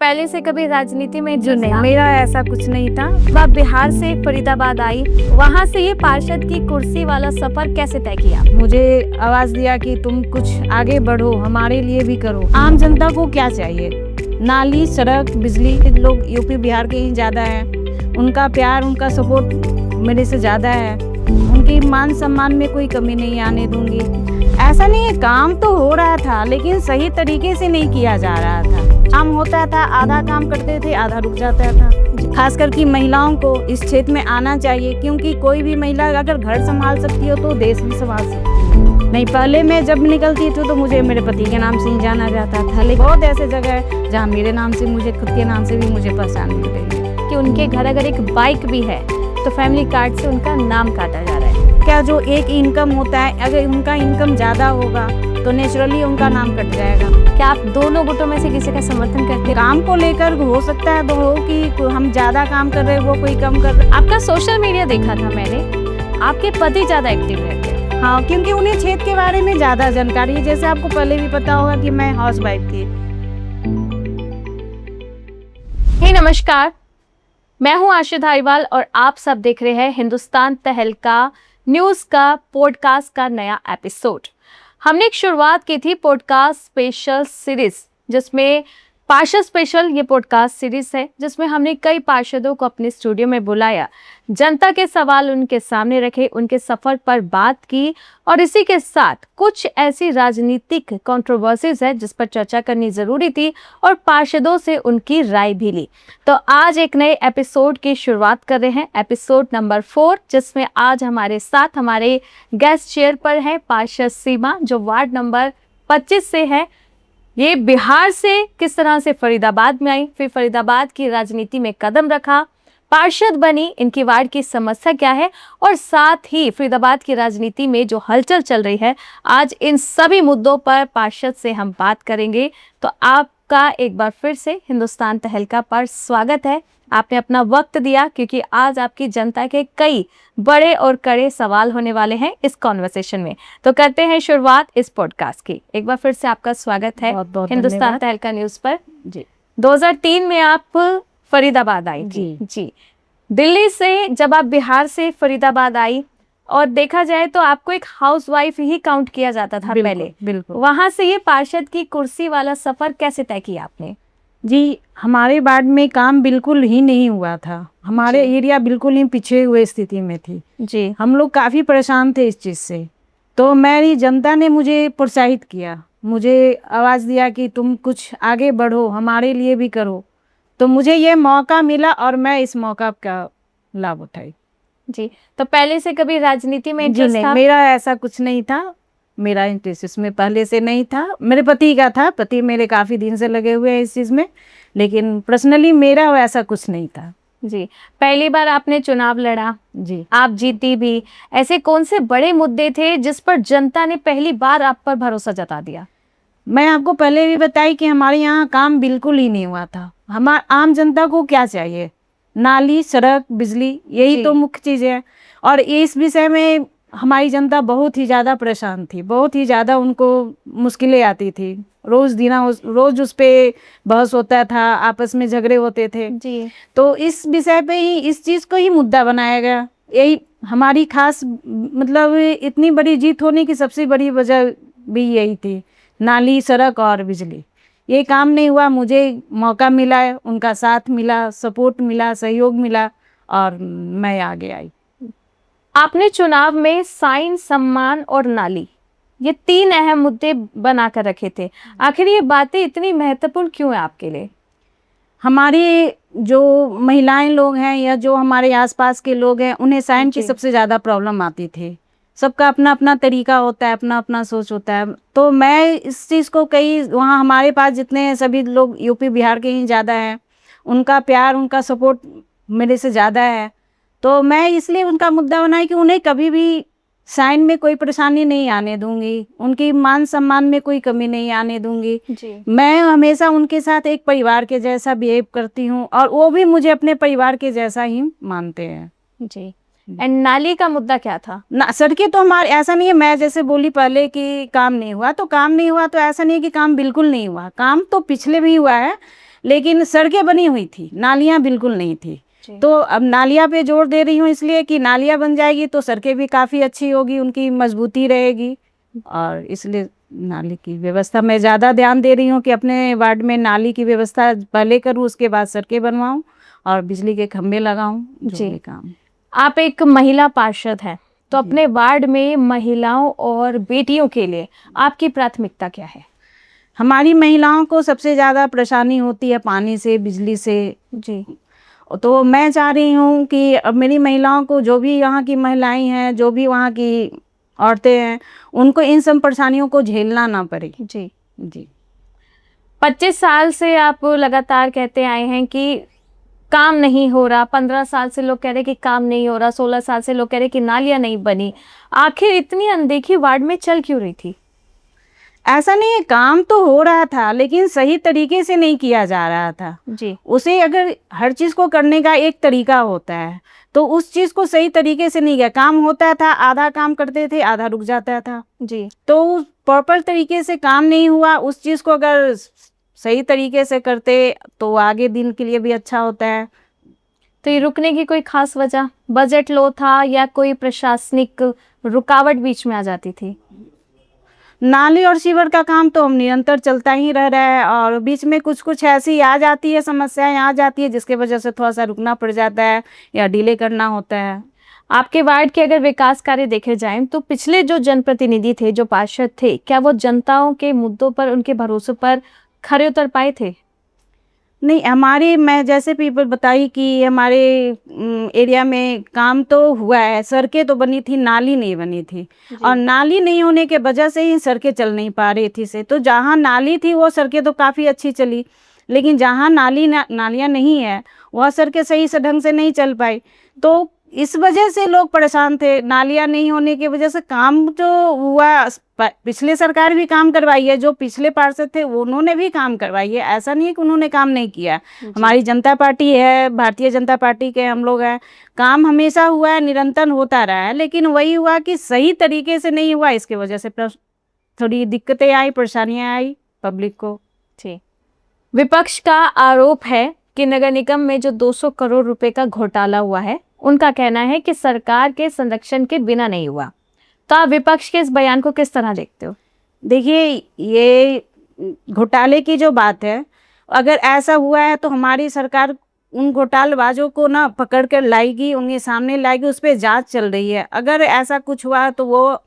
पहले से कभी राजनीति में जो नहीं, मेरा ऐसा कुछ नहीं था। वह बिहार से फरीदाबाद आई, वहां से ये पार्षद की कुर्सी वाला सफर कैसे तय किया? मुझे आवाज दिया कि तुम कुछ आगे बढ़ो, हमारे लिए भी करो। आम जनता को क्या चाहिए? नाली, सड़क, बिजली। लोग यूपी बिहार के ही ज्यादा है, उनका प्यार, उनका सपोर्ट मेरे से ज्यादा है। उनकी मान सम्मान में कोई कमी नहीं आने दूंगी। ऐसा नहीं है, काम तो हो रहा था लेकिन सही तरीके से नहीं किया जा रहा था। काम होता था, आधा काम करते थे, आधा रुक जाता था। खास करके महिलाओं को इस क्षेत्र में आना चाहिए, क्योंकि कोई भी महिला अगर घर संभाल सकती हो तो देश भी संभाल सकती है। नहीं, पहले मैं जब निकलती थी तो मुझे मेरे पति के नाम से ही जाना जाता था, लेकिन बहुत ऐसे जगह है जहाँ मेरे नाम से, मुझे खुद के नाम से भी मुझे पहचान मिल रही है। कि उनके घर अगर एक बाइक भी है तो फैमिली कार्ड से उनका नाम काटा जा रहा है। क्या जो एक इनकम होता है, अगर उनका इनकम ज्यादा होगा तो नेचुरली उनका नाम कट जाएगा। क्या आप दोनों गुटों में से किसी का समर्थन करते हैं? काम को लेकर हो सकता है तो हो कि हम ज्यादा काम कर रहे हैं, वो कोई कम कर रहे। आपका सोशल मीडिया देखा था मैंने, आपके पति ज्यादा एक्टिव रहते हैं। हाँ, क्योंकि उन्हें क्षेत्र के बारे में ज्यादा जानकारी है। जैसे आपको पहले भी पता होगा कि मैं हाउस वाइफ थी। हे नमस्कार, मैं हूं आशा धारीवाल और आप सब देख रहे हैं हिंदुस्तान तहलका न्यूज का पॉडकास्ट का नया एपिसोड। हमने एक शुरुआत की थी पॉडकास्ट स्पेशल सीरीज, जिसमें पार्षद स्पेशल ये पॉडकास्ट सीरीज है, जिसमें हमने कई पार्षदों को अपने स्टूडियो में बुलाया, जनता के सवाल उनके सामने रखे, उनके सफर पर बात की और इसी के साथ कुछ ऐसी राजनीतिक कंट्रोवर्सीज है जिस पर चर्चा करनी जरूरी थी और पार्षदों से उनकी राय भी ली। तो आज एक नए एपिसोड की शुरुआत कर रहे हैं, एपिसोड नंबर 4, जिसमें आज हमारे साथ हमारे गेस्ट चेयर पर है पार्षद सीमा, जो वार्ड नंबर 25 से है। ये बिहार से किस तरह से फरीदाबाद में आई, फिर फरीदाबाद की राजनीति में कदम रखा, पार्षद बनी, इनकी वार्ड की समस्या क्या है और साथ ही फरीदाबाद की राजनीति में जो हलचल चल रही है, आज इन सभी मुद्दों पर पार्षद से हम बात करेंगे। तो आपका एक बार फिर से हिंदुस्तान तहलका पर स्वागत है। आपने अपना वक्त दिया क्योंकि आज आपकी जनता के कई बड़े और कड़े सवाल होने वाले हैं इस कॉन्वर्सेशन में। तो करते हैं शुरुआत इस पॉडकास्ट की। एक बार फिर से आपका स्वागत है हिंदुस्तान तहलका न्यूज पर। जी, 2003 में आप फरीदाबाद आई थी। जी, दिल्ली से जब आप बिहार से फरीदाबाद आई, और देखा जाए तो आपको एक हाउसवाइफ ही काउंट किया जाता था पहले। बिल्कुल। वहां से ये पार्षद की कुर्सी वाला सफर कैसे तय किया आपने? जी, हमारे वार्ड में काम बिल्कुल ही नहीं हुआ था। हमारे एरिया बिल्कुल ही पिछड़े हुए स्थिति में थी। जी, हम लोग काफ़ी परेशान थे इस चीज़ से। तो मेरी जनता ने मुझे प्रोत्साहित किया, मुझे आवाज़ दिया कि तुम कुछ आगे बढ़ो, हमारे लिए भी करो। तो मुझे ये मौका मिला और मैं इस मौका का लाभ उठाई। जी, तो पहले से कभी राजनीति में जो इंटरेस्ट नहीं, था? मेरा ऐसा कुछ नहीं था। मेरा इंटरेस्ट इसमें पहले से नहीं था, मेरे पति का था। पति मेरे काफ़ी दिन से लगे हुए हैं इस चीज़ में, लेकिन पर्सनली मेरा ऐसा कुछ नहीं था। जी, पहली बार आपने चुनाव लड़ा, जी, आप जीती भी। ऐसे कौन से बड़े मुद्दे थे जिस पर जनता ने पहली बार आप पर भरोसा जता दिया? मैं आपको पहले भी बताई कि हमारे यहाँ काम बिल्कुल ही नहीं हुआ था। हमारे आम जनता को क्या चाहिए? नाली, सड़क, बिजली, यही तो मुख्य चीज़ है। और इस विषय में हमारी जनता बहुत ही ज़्यादा परेशान थी, बहुत ही ज़्यादा उनको मुश्किलें आती थी। रोज़ उस पर बहस होता था, आपस में झगड़े होते थे। जी, तो इस विषय पे ही, इस चीज़ को ही मुद्दा बनाया गया। यही हमारी खास, मतलब इतनी बड़ी जीत होने की सबसे बड़ी वजह भी यही थी, नाली, सड़क और बिजली। ये काम नहीं हुआ, मुझे मौका मिला, उनका साथ मिला, सपोर्ट मिला, सहयोग मिला और मैं आगे आई। आपने चुनाव में साइन, सम्मान और नाली, ये 3 अहम मुद्दे बनाकर रखे थे। आखिर ये बातें इतनी महत्वपूर्ण क्यों है आपके लिए? हमारे जो महिलाएं लोग हैं या जो हमारे आसपास के लोग हैं, उन्हें साइन की सबसे ज़्यादा प्रॉब्लम आती थी। सबका अपना अपना तरीका होता है, अपना अपना सोच होता है। तो मैं इस चीज़ को वहाँ हमारे पास जितने हैं सभी लोग यूपी बिहार के ही ज़्यादा हैं, उनका प्यार, उनका सपोर्ट मेरे से ज़्यादा है। तो मैं इसलिए उनका मुद्दा बनाई कि उन्हें कभी भी साइन में कोई परेशानी नहीं आने दूंगी, उनकी मान सम्मान में कोई कमी नहीं आने दूंगी। जी, मैं हमेशा उनके साथ एक परिवार के जैसा बिहेव करती हूँ और वो भी मुझे अपने परिवार के जैसा ही मानते हैं। जी। एंड नाली का मुद्दा क्या था? ना, सड़कें तो हमारे, ऐसा नहीं है मैं जैसे बोली पहले कि काम नहीं हुआ तो काम नहीं हुआ, तो ऐसा नहीं है कि काम बिल्कुल नहीं हुआ। काम तो पिछले भी हुआ है, लेकिन सड़कें बनी हुई थी, नालियाँ बिल्कुल नहीं थी। जी। तो अब नालियाँ पे जोर दे रही हूँ इसलिए कि नालियाँ बन जाएगी तो सड़कें भी काफ़ी अच्छी होगी, उनकी मजबूती रहेगी, और इसलिए नाली की व्यवस्था मैं ज़्यादा ध्यान दे रही हूँ कि अपने वार्ड में नाली की व्यवस्था पहले करूँ, उसके बाद सड़कें बनवाऊँ और बिजली के खंभे लगाऊँ, जो जी। भी काम। आप एक महिला पार्षद हैं, तो जी। अपने वार्ड में महिलाओं और बेटियों के लिए आपकी प्राथमिकता क्या है? हमारी महिलाओं को सबसे ज़्यादा परेशानी होती है पानी से, बिजली से। जी। तो मैं चाह रही हूँ कि अब मेरी महिलाओं को, जो भी यहाँ की महिलाएं हैं, जो भी वहाँ की औरतें हैं, उनको इन सब परेशानियों को झेलना ना पड़े। जी। जी। 25 साल से आप लगातार कहते आए हैं कि काम नहीं हो रहा, 15 साल से लोग कह रहे कि काम नहीं हो रहा, 16 साल से लोग कह रहे कि नालियाँ नहीं बनी। आखिर इतनी अनदेखी वार्ड में चल क्यों रही थी? ऐसा नहीं है, काम तो हो रहा था लेकिन सही तरीके से नहीं किया जा रहा था। जी। उसे, अगर हर चीज़ को करने का एक तरीका होता है, तो उस चीज़ को सही तरीके से नहीं किया। काम होता था, आधा काम करते थे, आधा रुक जाता था। जी। तो प्रॉपर तरीके से काम नहीं हुआ। उस चीज़ को अगर सही तरीके से करते तो आगे दिन के लिए भी अच्छा होता है। तो ये रुकने की कोई खास वजह, बजट लो था या कोई प्रशासनिक रुकावट बीच में आ जाती थी? नाली और सीवर का काम तो हम निरंतर चलता ही रह रहा है, और बीच में कुछ कुछ ऐसी आ जाती है, समस्याएं आ जाती है, जिसके वजह से थोड़ा सा रुकना पड़ जाता है या डिले करना होता है। आपके वार्ड के अगर विकास कार्य देखे जाएं तो पिछले जो जनप्रतिनिधि थे, जो पार्षद थे, क्या वो जनताओं के मुद्दों पर, उनके भरोसे पर खरे उतर पाए थे? नहीं, हमारे, मैं जैसे पीपल बताई कि हमारे एरिया में काम तो हुआ है, सड़कें तो बनी थी, नाली नहीं बनी थी। और नाली नहीं होने के वजह से ही सड़कें चल नहीं पा रही थी से। तो जहाँ नाली थी वो सड़कें तो काफ़ी अच्छी चली, लेकिन जहाँ नालियाँ नहीं है, वह सड़कें सही से ढंग से नहीं चल पाई। तो इस वजह से लोग परेशान थे। नालियाँ नहीं होने की वजह से काम जो हुआ, पिछले सरकार भी काम करवाई है, जो पिछले पार्षद थे उन्होंने भी काम करवाई है, ऐसा नहीं है कि उन्होंने काम नहीं किया। हमारी जनता पार्टी है, भारतीय जनता पार्टी के हम लोग हैं, काम हमेशा हुआ है, निरंतर होता रहा है, लेकिन वही हुआ कि सही तरीके से नहीं हुआ, इसके वजह से थोड़ी दिक्कतें आई, परेशानियां आई पब्लिक को। ठीक। विपक्ष का आरोप है कि नगर निगम में जो 200 करोड़ रुपए का घोटाला हुआ है, उनका कहना है कि सरकार के संरक्षण के बिना नहीं हुआ। तो आप विपक्ष के इस बयान को किस तरह देखते हो? देखिए, ये घोटाले की जो बात है, अगर ऐसा हुआ है तो हमारी सरकार उन घोटालेबाजों को ना पकड़ कर लाएगी, उनके सामने लाएगी, उस पर जांच चल रही है। अगर ऐसा कुछ हुआ तो वो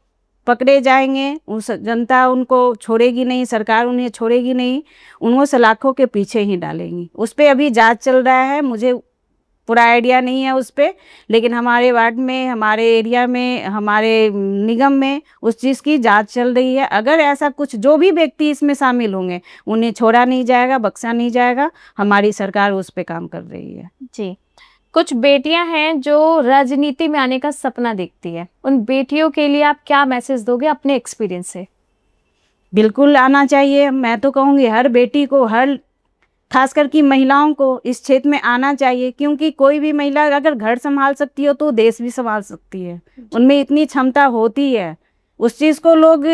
पकड़े जाएंगे, उस जनता उनको छोड़ेगी नहीं, सरकार उन्हें छोड़ेगी नहीं, उनको सलाखों के पीछे ही डालेंगी। उस पर अभी जांच चल रहा है, मुझे पूरा आइडिया नहीं है उस पर, लेकिन हमारे वार्ड में, हमारे एरिया में, हमारे निगम में उस चीज़ की जांच चल रही है। अगर ऐसा कुछ, जो भी व्यक्ति इसमें शामिल होंगे, उन्हें छोड़ा नहीं जाएगा, बख्शा नहीं जाएगा। हमारी सरकार उस पर काम कर रही है। जी। कुछ बेटियां हैं जो राजनीति में आने का सपना देखती है, उन बेटियों के लिए आप क्या मैसेज दोगे अपने एक्सपीरियंस से? बिल्कुल आना चाहिए। मैं तो कहूँगी हर बेटी को, हर खास करके महिलाओं को इस क्षेत्र में आना चाहिए, क्योंकि कोई भी महिला अगर घर संभाल सकती हो तो देश भी संभाल सकती है। उनमें इतनी क्षमता होती है। उस चीज़ को लोग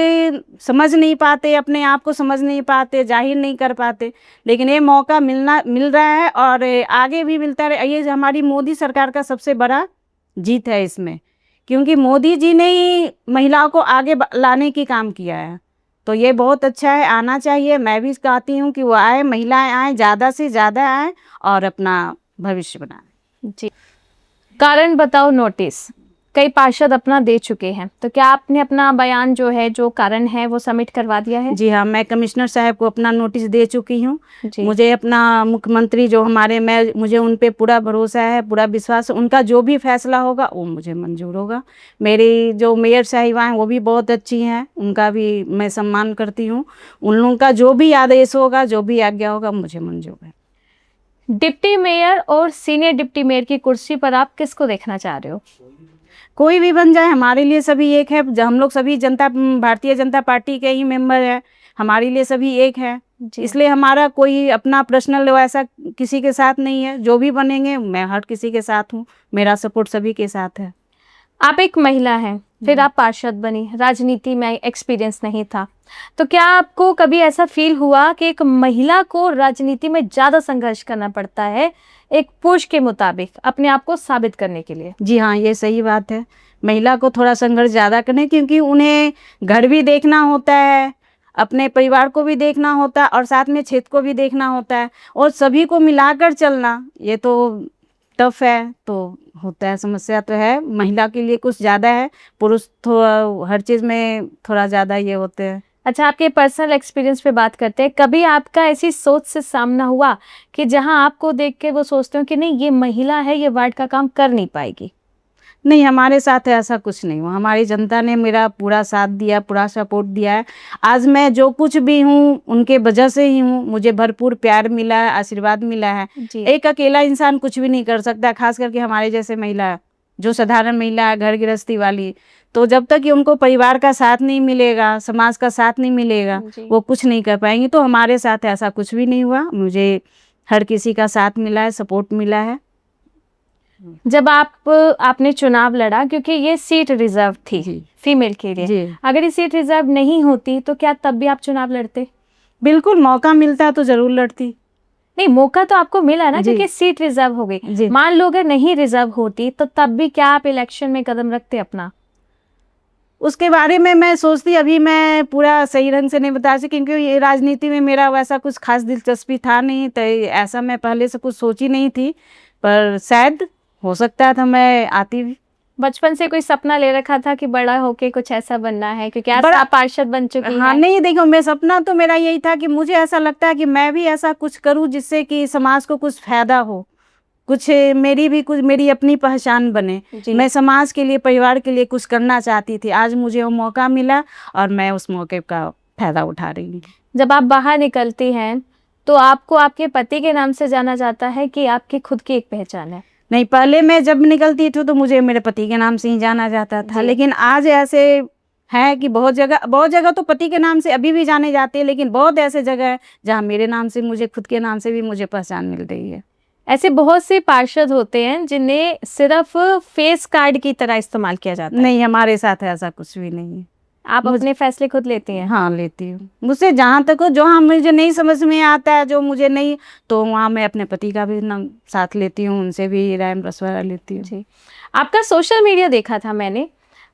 समझ नहीं पाते, अपने आप को समझ नहीं पाते, जाहिर नहीं कर पाते, लेकिन ये मौका मिल रहा है और आगे भी मिलता रहे। ये हमारी मोदी सरकार का सबसे बड़ा जीत है इसमें, क्योंकि मोदी जी ने ही महिलाओं को आगे लाने की काम किया है। तो ये बहुत अच्छा है, आना चाहिए। मैं भी कहती हूँ कि वो आए, महिलाएं आए, ज़्यादा से ज़्यादा आए और अपना भविष्य बनाएं। जी। कारण बताओ नोटिस कई पार्षद अपना दे चुके हैं, तो क्या आपने अपना बयान जो है, जो कारण है, वो सबमिट करवा दिया है? जी हाँ, मैं कमिश्नर साहब को अपना नोटिस दे चुकी हूँ। जी। मुझे अपना मुख्यमंत्री जो हमारे, मुझे उन पे पूरा भरोसा है, पूरा विश्वास है। उनका जो भी फैसला होगा वो मुझे मंजूर होगा। मेरी जो मेयर साहिबा हैं वो भी बहुत अच्छी हैं, उनका भी मैं सम्मान करती हूँ। उन लोगों का जो भी आदेश होगा, जो भी आज्ञा होगा, मुझे मंजूर है। डिप्टी मेयर और सीनियर डिप्टी मेयर की कुर्सी पर आप किसको देखना चाह रहे हो? कोई भी बन जाए, हमारे लिए सभी एक है। हम लोग सभी भारतीय जनता पार्टी के ही मेंबर है, हमारे लिए सभी एक है। इसलिए हमारा कोई अपना पर्सनल ऐसा किसी के साथ नहीं है। जो भी बनेंगे मैं हर किसी के साथ हूँ, मेरा सपोर्ट सभी के साथ है। आप एक महिला हैं, फिर आप पार्षद बनी, राजनीति में एक्सपीरियंस नहीं था, तो क्या आपको कभी ऐसा फील हुआ कि एक महिला को राजनीति में ज़्यादा संघर्ष करना पड़ता है एक पुरुष के मुताबिक अपने आप को साबित करने के लिए? जी हाँ, ये सही बात है। महिला को थोड़ा संघर्ष ज़्यादा करने, क्योंकि उन्हें घर भी देखना होता है, अपने परिवार को भी देखना होता है और साथ में क्षेत्र को भी देखना होता है, और सभी को मिलाकर चलना ये तो टफ है। तो होता है, समस्या तो है, महिला के लिए कुछ ज़्यादा है, पुरुष थोड़ा हर चीज़ में थोड़ा ज़्यादा ये होते हैं। अच्छा, आपके पर्सनल एक्सपीरियंस पे बात करते हैं। कभी आपका ऐसी सोच से सामना हुआ कि जहां आपको देख के वो सोचते हो कि नहीं ये महिला है, ये वार्ड का काम कर नहीं पाएगी? नहीं, हमारे साथ ऐसा कुछ नहीं हुआ। हमारी जनता ने मेरा पूरा साथ दिया, पूरा सपोर्ट दिया है। आज मैं जो कुछ भी हूँ उनके वजह से ही हूँ। मुझे भरपूर प्यार मिला है, आशीर्वाद मिला है। जी। एक अकेला इंसान कुछ भी नहीं कर सकता, खास करके हमारे जैसे महिला, जो साधारण महिला है, घर गृहस्थी वाली। तो जब तक कि उनको परिवार का साथ नहीं मिलेगा, समाज का साथ नहीं मिलेगा, जी। वो कुछ नहीं कर पाएंगी। तो हमारे साथ ऐसा कुछ भी नहीं हुआ। मुझे हर किसी का साथ मिला है, सपोर्ट मिला है। जब आपने चुनाव लड़ा, क्योंकि ये सीट रिजर्व थी जी। फीमेल के लिए, जी, अगर ये सीट रिजर्व नहीं होती तो क्या तब भी आप चुनाव लड़ते? बिल्कुल, मौका मिलता तो जरूर लड़ती। नहीं, मौका तो आपको मिला ना, जी। क्योंकि सीट रिजर्व हो गई। जी। मान लो अगर नहीं रिजर्व होती तो तब भी क्या आप इलेक्शन में कदम रखते अपना? उसके बारे में मैं सोचती, अभी मैं पूरा सही ढंग से नहीं बता सकती, क्योंकि ये राजनीति में मेरा वैसा कुछ खास दिलचस्पी था नहीं, तो ऐसा मैं पहले से कुछ सोची नहीं थी। पर शायद हो सकता था मैं आती भी। बचपन से कोई सपना ले रखा था कि बड़ा होके कुछ ऐसा बनना है, क्योंकि आज बड़ा- आप पार्षद बन चुकी हाँ, हैं? नहीं, देखो, मैं सपना तो मेरा यही था कि मुझे ऐसा लगता है कि मैं भी ऐसा कुछ करूं जिससे कि समाज को कुछ फायदा हो, कुछ मेरी अपनी पहचान बने। जी। मैं समाज के लिए, परिवार के लिए कुछ करना चाहती थी। आज मुझे वो मौका मिला और मैं उस मौके का फायदा उठा रही हूँ। जब आप बाहर निकलती हैं तो आपको आपके पति के नाम से जाना जाता है कि आपकी खुद की एक पहचान है? नहीं, पहले मैं जब निकलती थी तो मुझे मेरे पति के नाम से ही जाना जाता था। जी। लेकिन आज ऐसे है कि बहुत जगह तो पति के नाम से अभी भी जाने जाते हैं, लेकिन बहुत ऐसे जगह है जहाँ मेरे नाम से, मुझे खुद के नाम से भी मुझे पहचान मिल रही है। ऐसे बहुत से पार्षद होते हैं जिन्हें सिर्फ फेस कार्ड की तरह इस्तेमाल किया जाता है। नहीं, हमारे साथ ऐसा कुछ भी नहीं है। आप अपने फैसले खुद लेती हैं? हाँ, लेती हूँ। मुझसे जहाँ तक हो, जो हाँ मुझे नहीं समझ में आता है, जो मुझे नहीं, तो वहाँ मैं अपने पति का भी नाम साथ लेती हूँ, उनसे भी राय मशवरा लेती हूँ। जी। आपका सोशल मीडिया देखा था मैंने,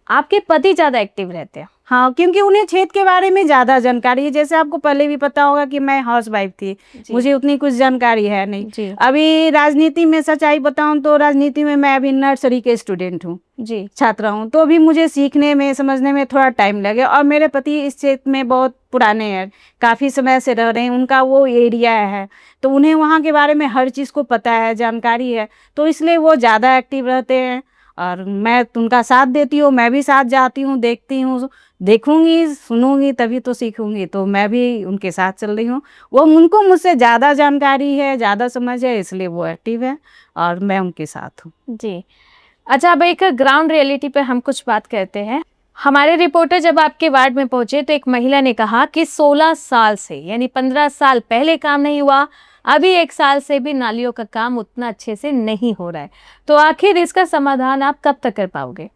आपके पति ज़्यादा एक्टिव रहते हैं? हाँ, क्योंकि उन्हें क्षेत्र के बारे में ज़्यादा जानकारी है। जैसे आपको पहले भी पता होगा कि मैं हाउस वाइफ थी, जी। मुझे उतनी कुछ जानकारी है नहीं। जी। अभी राजनीति में सच्चाई बताऊं तो राजनीति में मैं अभी नर्सरी के स्टूडेंट हूँ, जी। छात्रा हूँ। तो अभी मुझे सीखने में, समझने में थोड़ा टाइम लगे। और मेरे पति इस क्षेत्र में बहुत पुराने हैं, काफ़ी समय से रह रहे हैं, उनका वो एरिया है, तो उन्हें वहाँ के बारे में हर चीज़ को पता है, जानकारी है। तो इसलिए वो ज़्यादा एक्टिव रहते हैं और मैं उनका साथ देती हूँ। मैं भी साथ जाती हूँ, देखती हूँ, देखूंगी, सुनूंगी, तभी तो सीखूंगी। तो मैं भी उनके साथ चल रही हूँ। उनको मुझसे ज़्यादा जानकारी है, ज़्यादा समझ है, इसलिए वो एक्टिव है और मैं उनके साथ हूँ। जी। अच्छा, अब एक ग्राउंड रियलिटी पे हम कुछ बात करते हैं। हमारे रिपोर्टर जब आपके वार्ड में पहुंचे तो एक महिला ने कहा कि 16 साल से, यानी 15 साल पहले काम नहीं हुआ, अभी 1 साल से भी नालियों का काम उतना अच्छे से नहीं हो रहा है। तो आखिर इसका समाधान आप कब तक कर पाओगे?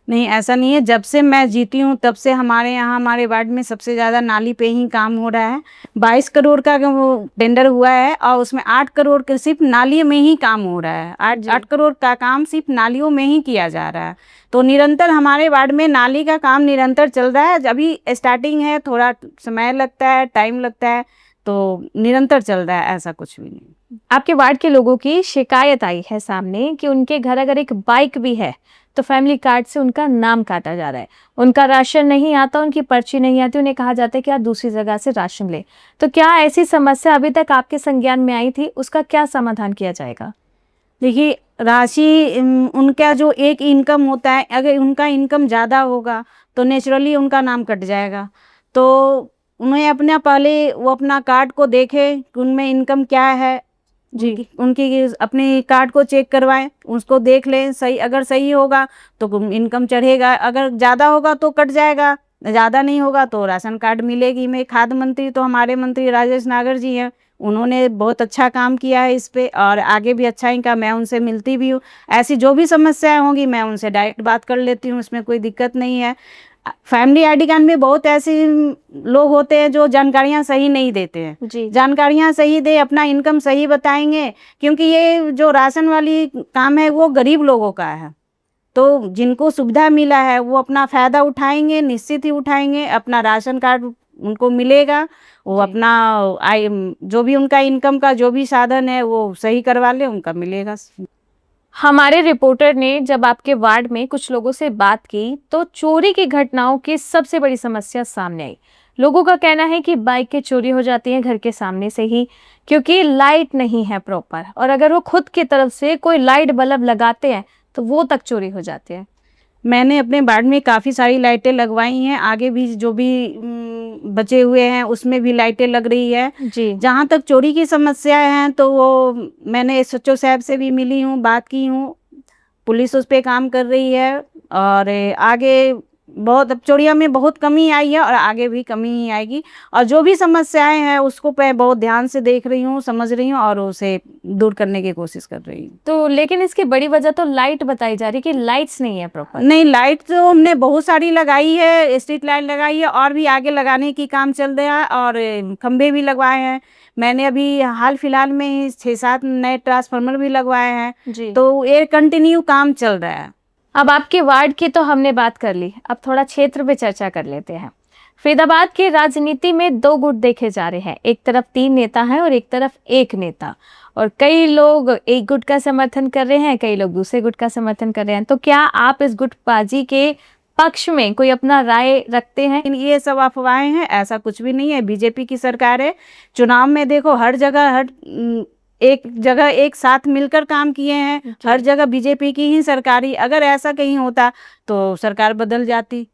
नहीं, ऐसा नहीं है। जब से मैं जीती हूँ तब से हमारे यहाँ, हमारे वार्ड में सबसे ज़्यादा नाली पे ही काम हो रहा है। 22 करोड़ का वो टेंडर हुआ है और उसमें 8 करोड़ के सिर्फ नालियों में ही काम हो रहा है। 8 करोड़ का काम सिर्फ नालियों में ही किया जा रहा है। तो निरंतर हमारे वार्ड में नाली का काम निरंतर चल रहा है। अभी स्टार्टिंग है, थोड़ा समय लगता है, टाइम लगता है, तो निरंतर चल रहा है, ऐसा कुछ भी नहीं। आपके वार्ड के लोगों की शिकायत आई है सामने कि उनके घर अगर एक बाइक भी है तो फैमिली कार्ड से उनका नाम काटा जा रहा है, उनका राशन नहीं आता, उनकी पर्ची नहीं आती, उन्हें कहा जाता है कि आप दूसरी जगह से राशन ले। तो क्या ऐसी समस्या अभी तक आपके संज्ञान में आई थी? उसका क्या समाधान किया जाएगा? देखिए, राशि उनका जो एक इनकम होता है, अगर उनका इनकम ज़्यादा होगा तो नेचुरली उनका नाम कट जाएगा। तो उन्हें अपना पहले वो अपना कार्ड को देखें कि उनमें इनकम क्या है। जी, उनकी अपने कार्ड को चेक करवाएं, उसको देख लें। सही, अगर सही होगा तो इनकम चढ़ेगा, अगर ज़्यादा होगा तो कट जाएगा, ज़्यादा नहीं होगा तो राशन कार्ड मिलेगी। मैं खाद्य मंत्री तो हमारे मंत्री राजेश नागर जी हैं, उन्होंने बहुत अच्छा काम किया है इस पे, और आगे भी अच्छा ही का, मैं उनसे मिलती भी हूँ। ऐसी जो भी समस्याएं होंगी मैं उनसे डायरेक्ट बात कर लेती हूँ, उसमें कोई दिक्कत नहीं है। फैमिली आईडी कार्ड में बहुत ऐसे लोग होते हैं जो जानकारियां सही नहीं देते हैं। जी। जानकारियां सही दे, अपना इनकम सही बताएंगे, क्योंकि ये जो राशन वाली काम है वो गरीब लोगों का है। तो जिनको सुविधा मिला है वो अपना फ़ायदा उठाएंगे, निश्चित ही उठाएंगे। अपना राशन कार्ड उनको मिलेगा, वो जी। अपना आय जो भी उनका इनकम का जो भी साधन है वो सही करवा ले, उनका मिलेगा। हमारे रिपोर्टर ने जब आपके वार्ड में कुछ लोगों से बात की तो चोरी की घटनाओं की सबसे बड़ी समस्या सामने आई। लोगों का कहना है कि बाइकें चोरी हो जाती हैं घर के सामने से ही, क्योंकि लाइट नहीं है प्रॉपर, और अगर वो खुद की तरफ से कोई लाइट बल्ब लगाते हैं तो वो तक चोरी हो जाते हैं। मैंने अपने वार्ड में काफ़ी सारी लाइटें लगवाई हैं, आगे भी जो भी बचे हुए हैं उसमें भी लाइटें लग रही है। जी। जहाँ तक चोरी की समस्याएं हैं तो वो मैंने एसएचओ साहब से भी मिली हूँ, बात की हूँ, पुलिस उस पे काम कर रही है। और आगे बहुत, अब चोरियों में बहुत कमी आई है और आगे भी कमी ही आएगी। और जो भी समस्याएं हैं उसको मैं बहुत ध्यान से देख रही हूँ, समझ रही हूँ और उसे दूर करने की कोशिश कर रही हूँ। तो लेकिन इसकी बड़ी वजह तो लाइट बताई जा रही है कि लाइट्स नहीं है प्रॉपर। नहीं, लाइट तो हमने बहुत सारी लगाई है, स्ट्रीट लाइट लगाई है और भी आगे लगाने की काम चल रहा है, और खंभे भी लगवाए हैं। मैंने अभी हाल फिलहाल में ही 6-7 नए ट्रांसफार्मर भी लगवाए हैं। जी। तो ये कंटिन्यू काम चल रहा है। अब आपके वार्ड की तो हमने बात कर ली, अब थोड़ा क्षेत्र पे चर्चा कर लेते हैं। फरीदाबाद की राजनीति में दो गुट देखे जा रहे हैं, एक तरफ 3 नेता हैं और एक तरफ एक नेता, और कई लोग एक गुट का समर्थन कर रहे हैं, कई लोग दूसरे गुट का समर्थन कर रहे हैं। तो क्या आप इस गुटबाजी के पक्ष में कोई अपना राय रखते हैं? लेकिन ये सब अफवाहें हैं, ऐसा कुछ भी नहीं है। बीजेपी की सरकार है, चुनाव में देखो हर जगह एक जगह एक साथ मिलकर काम किए हैं, हर जगह बीजेपी की ही सरकारी। अगर ऐसा कहीं होता तो सरकार बदल जाती।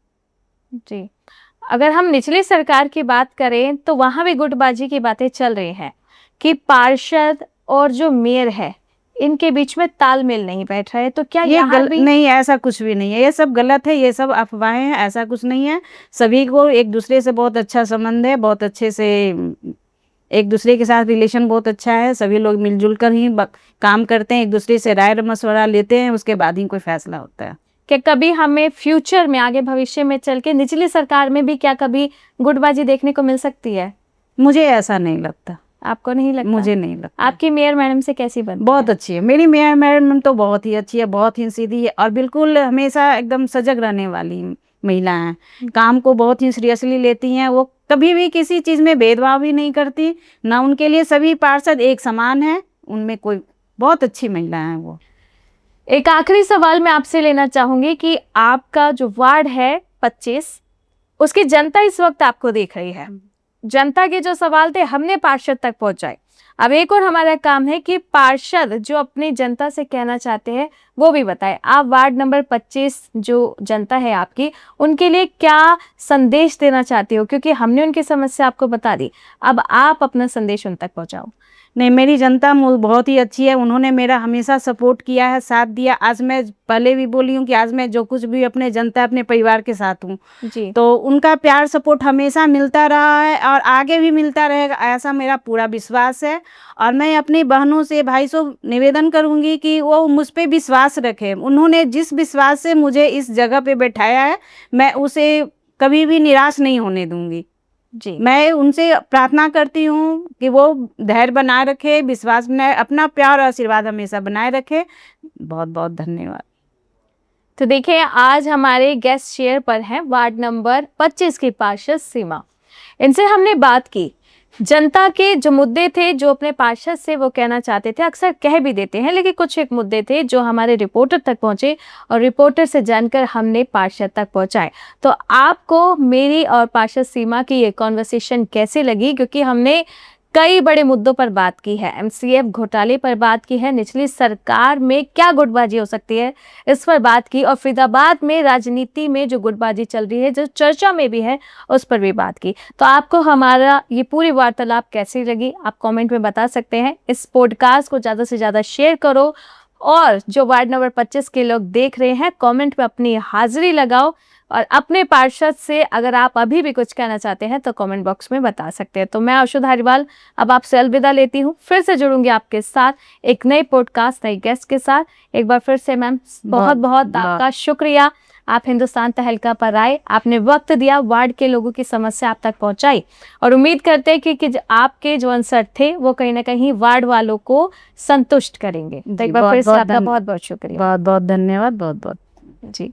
जी। अगर हम निचली सरकार की बात करें तो वहां भी गुटबाजी की बातें चल रही हैं कि पार्षद और जो मेयर है इनके बीच में तालमेल नहीं बैठ रहा है। तो क्या यहाँ भी? नहीं, ऐसा कुछ भी नहीं है, ये सब गलत है, ये सब अफवाहें हैं, ऐसा कुछ नहीं है। सभी को एक दूसरे से बहुत अच्छा संबंध है, बहुत अच्छे से एक दूसरे के साथ रिलेशन बहुत अच्छा है। सभी लोग मिलजुल कर ही काम करते हैं, एक दूसरे से राय मशवरा लेते हैं, उसके बाद ही कोई फैसला होता है। क्या कभी हमें फ्यूचर में, आगे भविष्य में चल के निचली सरकार में भी क्या कभी गुटबाजी देखने को मिल सकती है? मुझे ऐसा नहीं लगता। आपको नहीं लगता? मुझे नहीं लगता। आपकी मेयर मैडम से कैसी बनती बहुत है? अच्छी है मेरी मेयर मैडम, तो बहुत ही अच्छी है, बहुत ही सीधी है और बिल्कुल हमेशा एकदम सजग रहने वाली महिला हैं। काम को बहुत ही सीरियसली लेती हैं, वो कभी भी किसी चीज़ में भेदभाव भी नहीं करती ना। उनके लिए सभी पार्षद एक समान है, उनमें कोई, बहुत अच्छी महिला है वो। एक आखिरी सवाल मैं आपसे लेना चाहूंगी कि आपका जो वार्ड है 25, उसकी जनता इस वक्त आपको देख रही है। जनता के जो सवाल थे हमने पार्षद तक पहुंचाए। अब एक और हमारा काम है कि पार्षद जो अपनी जनता से कहना चाहते हैं वो भी बताए। आप वार्ड नंबर 25 जो जनता है आपकी, उनके लिए क्या संदेश देना चाहते हो? क्योंकि हमने उनकी समस्या आपको बता दी, अब आप अपना संदेश उन तक पहुंचाओ। नहीं, मेरी जनता बहुत ही अच्छी है, उन्होंने मेरा हमेशा सपोर्ट किया है, साथ दिया। आज मैं पहले भी बोली हूँ कि आज मैं जो कुछ भी अपने जनता, अपने परिवार के साथ हूँ जी। तो उनका प्यार सपोर्ट हमेशा मिलता रहा है और आगे भी मिलता रहेगा, ऐसा मेरा पूरा विश्वास है। और मैं अपनी बहनों से, भाई से निवेदन करूँगी कि वो मुझ पर विश्वास रखें। उन्होंने जिस विश्वास से मुझे इस जगह पर बैठाया है, मैं उसे कभी भी निराश नहीं होने दूँगी। जी। मैं उनसे प्रार्थना करती हूँ कि वो धैर्य बनाए रखे, विश्वास बनाए, अपना प्यार और आशीर्वाद हमेशा बनाए रखे। बहुत बहुत धन्यवाद। तो देखिए, आज हमारे गेस्ट शेयर पर हैं वार्ड नंबर 25 की पार्षद सीमा। इनसे हमने बात की, जनता के जो मुद्दे थे जो अपने पार्षद से वो कहना चाहते थे, अक्सर कह भी देते हैं, लेकिन कुछ एक मुद्दे थे जो हमारे रिपोर्टर तक पहुंचे और रिपोर्टर से जानकर हमने पार्षद तक पहुंचाए। तो आपको मेरी और पार्षद सीमा की ये कॉन्वर्सेशन कैसे लगी? क्योंकि हमने कई बड़े मुद्दों पर बात की है, एमसीएफ घोटाले पर बात की है, निचली सरकार में क्या गुटबाजी हो सकती है इस पर बात की, और फरीदाबाद में राजनीति में जो गुटबाजी चल रही है, जो चर्चा में भी है, उस पर भी बात की। तो आपको हमारा ये पूरी वार्तालाप कैसी लगी आप कमेंट में बता सकते हैं। इस पॉडकास्ट को ज़्यादा से ज़्यादा शेयर करो, और जो वार्ड नंबर 25 के लोग देख रहे हैं कमेंट में अपनी हाजिरी लगाओ। और अपने पार्षद से अगर आप अभी भी कुछ कहना चाहते हैं तो कमेंट बॉक्स में बता सकते हैं। तो मैं आशु धारीवाल अब आपसे अलविदा लेती हूँ, फिर से जुड़ूंगी आपके साथ एक नई पॉडकास्ट नई गेस्ट के साथ। एक बार फिर से मैम बहुत बहुत आपका शुक्रिया, आप हिंदुस्तान तहलका पर आए, आपने वक्त दिया, वार्ड के लोगों की समस्या आप तक पहुंचाई और उम्मीद करते हैं कि आपके जो आंसर थे वो कहीं ना कहीं वार्ड वालों को संतुष्ट करेंगे। तो एक बार फिर से आपका बहुत बहुत शुक्रिया। बहुत बहुत धन्यवाद। बहुत बहुत जी।